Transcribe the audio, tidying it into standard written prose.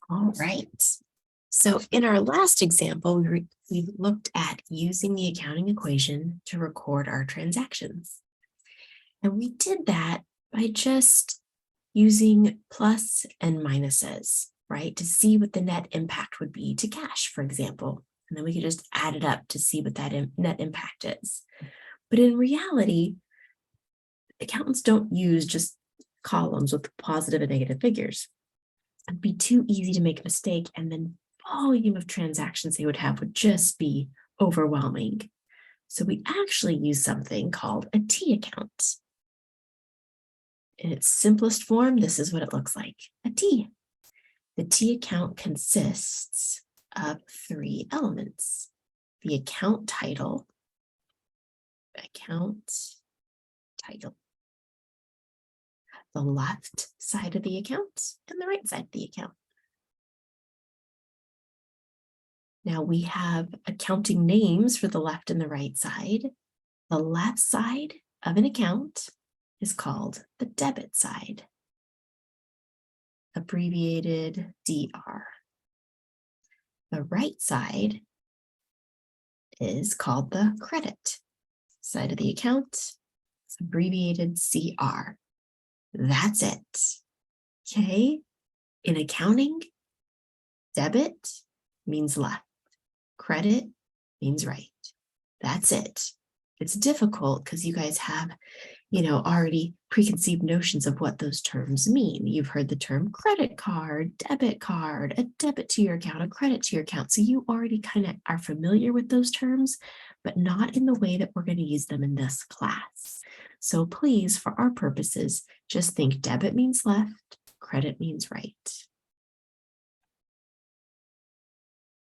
All right. So in our last example, we looked at using the accounting equation to record our transactions. And we did that by just using plus and minuses, right? To see what the net impact would be to cash, for example. And then we could just add it up to see what that net impact is. But in reality, accountants don't use just columns with positive and negative figures. It'd be too easy to make a mistake, and then volume of transactions they would have would just be overwhelming. So we actually use something called a T account. In its simplest form, this is what it looks like, a T. The T account consists of 3 elements: the account title, the left side of the account, and the right side of the account. Now we have accounting names for the left and the right side. The left side of an account is called the debit side, abbreviated DR. The right side is called the credit side of the account. It's abbreviated CR. That's it. Okay. In accounting, debit means left. Credit means right. That's it. It's difficult because you guys have, already preconceived notions of what those terms mean. You've heard the term credit card, a debit to your account, a credit to your account. So you already kind of are familiar with those terms, but not in the way that we're going to use them in this class. So please, for our purposes, just think debit means left, credit means right.